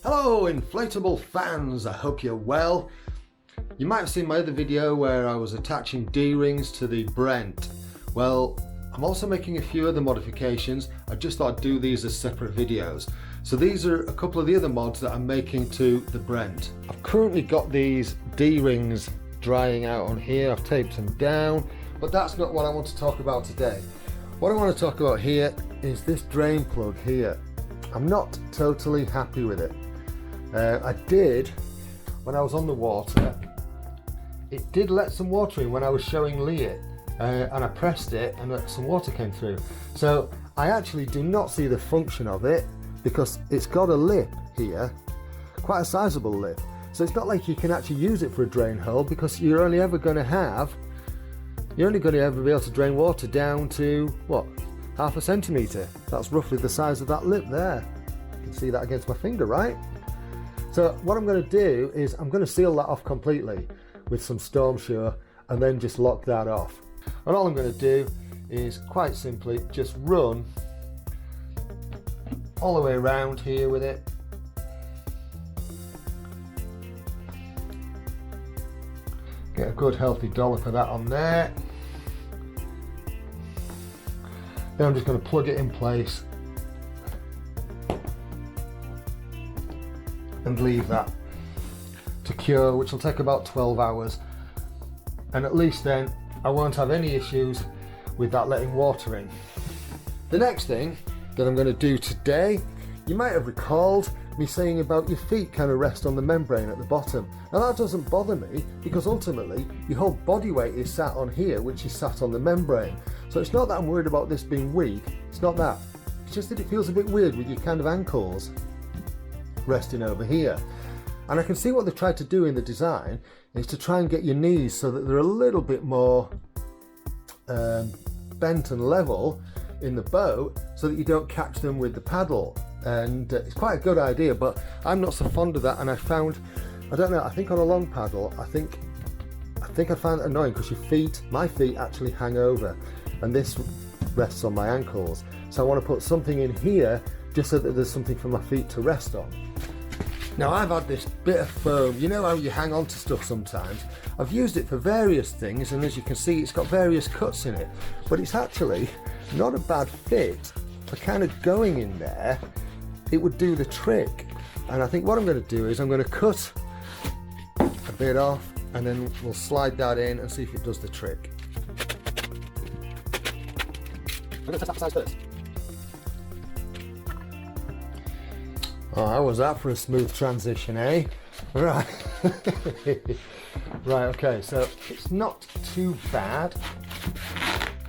Hello inflatable fans, I hope you're well. You might have seen my other video where I was attaching D-rings to the Brent. Well, I'm also making a few other modifications. I just thought I'd do these as separate videos. So these are a couple of the other mods that I'm making to the Brent. I've currently got these D-rings drying out on here. I've taped them down, but that's not what I want to talk about today. What I want to talk about here is this drain plug here. I'm not totally happy with it. I did, when I was on the water, it did let some water in when I was showing Lee it, and I pressed it and some water came through. So I actually do not see the function of it because it's got a lip here, quite a sizable lip. So it's not like you can actually use it for a drain hole because you're only ever going to be able to drain water down to, what, half a centimetre. That's roughly the size of that lip there. You can see that against my finger, right? So what I'm going to do is I'm going to seal that off completely with some Storm Shore and then just lock that off. And all I'm going to do is quite simply just run all the way around here with it. Get a good healthy dollop of that on there. Then I'm just going to plug it in place and leave that to cure, which will take about 12 hours. And at least then I won't have any issues with that letting water in. The next thing that I'm going to do today, you might have recalled me saying about your feet kind of rest on the membrane at the bottom. Now that doesn't bother me because ultimately your whole body weight is sat on here, which is sat on the membrane. So it's not that I'm worried about this being weak, it's not that. It's just that it feels a bit weird with your kind of ankles resting over here. And I can see what they've tried to do in the design is to try and get your knees so that they're a little bit more bent and level in the boat so that you don't catch them with the paddle. And it's quite a good idea, but I'm not so fond of that. And I found, I don't know, I think on a long paddle, I think I find it annoying because my feet actually hang over and this rests on my ankles. So I want to put something in here just so that there's something for my feet to rest on. Now I've had this bit of foam, you know how you hang on to stuff sometimes? I've used it for various things, and as you can see it's got various cuts in it, but it's actually not a bad fit for kind of going in there. It would do the trick. And I think what I'm going to do is I'm going to cut a bit off and then we'll slide that in and see if it does the trick. I'm going to test that size first. Oh, how was that for a smooth transition, eh? Right. Right, okay, so it's not too bad.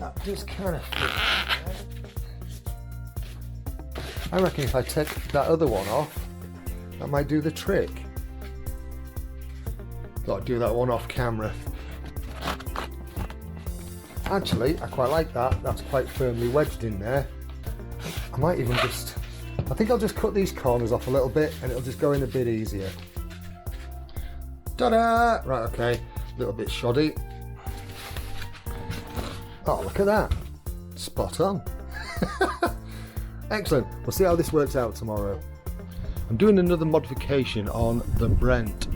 That just kind of fits. I reckon if I take that other one off, that might do the trick. Got to do that one off camera. Actually, I quite like that. That's quite firmly wedged in there. I might even I think I'll just cut these corners off a little bit and it'll just go in a bit easier. Ta-da! Right, okay, a little bit shoddy. Oh, look at that. Spot on. Excellent. We'll see how this works out tomorrow. I'm doing another modification on the Brent.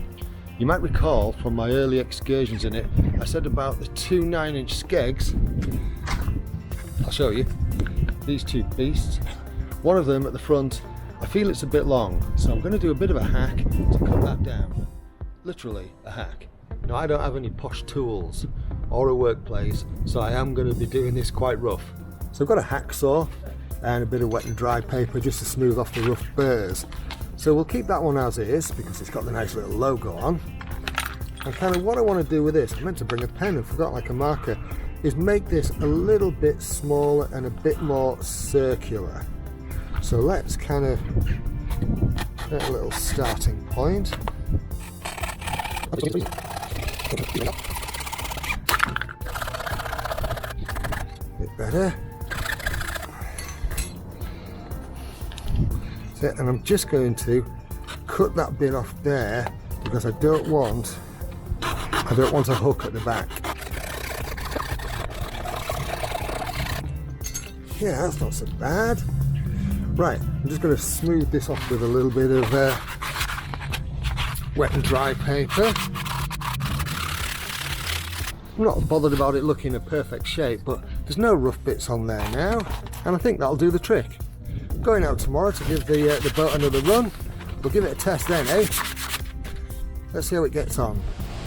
You might recall from my early excursions in it, I said about the two 9-inch Skegs. I'll show you. These two beasts. One of them at the front, I feel it's a bit long, so I'm going to do a bit of a hack to cut that down. Literally a hack. Now I don't have any posh tools or a workplace, so I am going to be doing this quite rough. So I've got a hacksaw and a bit of wet and dry paper just to smooth off the rough burrs. So we'll keep that one as is because it's got the nice little logo on. And kind of what I want to do with this, I meant to bring a pen and forgot like a marker, is make this a little bit smaller and a bit more circular. So let's kind of get a little starting point. Bit better. That's it, and I'm just going to cut that bit off there because I don't want a hook at the back. Yeah, that's not so bad. Right, I'm just going to smooth this off with a little bit of wet and dry paper. I'm not bothered about it looking a perfect shape, but there's no rough bits on there now, and I think that'll do the trick. Going out tomorrow to give the boat another run. We'll give it a test then, eh? Let's see how it gets on.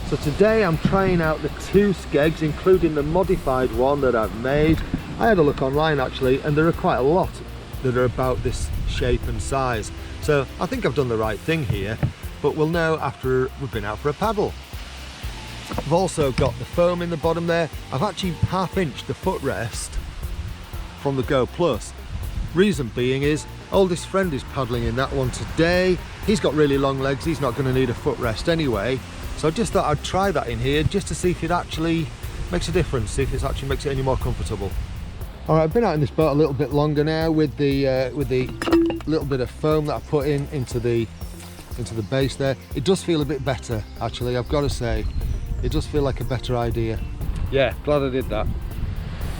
So today I'm trying out the 2 Skegs, including the modified one that I've made. I had a look online actually, and there are quite a lot that are about this shape and size. So I think I've done the right thing here, but we'll know after we've been out for a paddle. I've also got the foam in the bottom there. I've actually half-inched the footrest from the Go Plus. Reason being is, oldest friend is paddling in that one today. He's got really long legs, he's not going to need a footrest anyway. So I just thought I'd try that in here just to see if it actually makes a difference, see if it actually makes it any more comfortable. All right, I've been out in this boat a little bit longer now with the little bit of foam that I put into the base there. It does feel a bit better, actually, I've got to say. It does feel like a better idea. Yeah, glad I did that.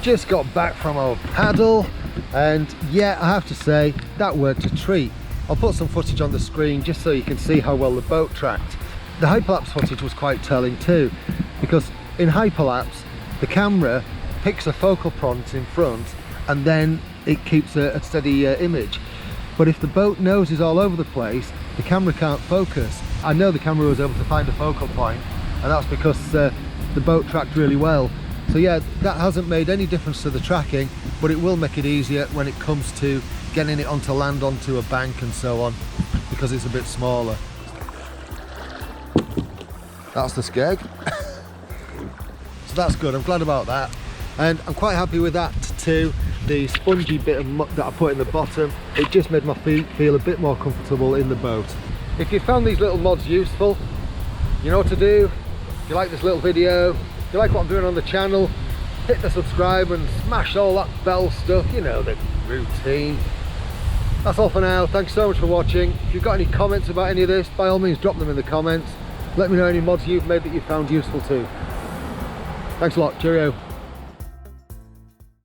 Just got back from our paddle, and yeah, I have to say, that worked a treat. I'll put some footage on the screen just so you can see how well the boat tracked. The hyperlapse footage was quite telling too, because in hyperlapse, the camera picks a focal point in front and then it keeps a steady image. But if the boat nose is all over the place, the camera can't focus. I know the camera was able to find a focal point, and that's because the boat tracked really well. So yeah, that hasn't made any difference to the tracking, but it will make it easier when it comes to getting it onto land, onto a bank and so on, because it's a bit smaller. That's the Skeg. So that's good, I'm glad about that. And I'm quite happy with that too. The spongy bit of muck that I put in the bottom, it just made my feet feel a bit more comfortable in the boat. If you found these little mods useful, you know what to do. If you like this little video, if you like what I'm doing on the channel, hit the subscribe and smash all that bell stuff, you know, the routine. That's all for now, thanks so much for watching. If you've got any comments about any of this, by all means drop them in the comments. Let me know any mods you've made that you found useful too. Thanks a lot, cheerio.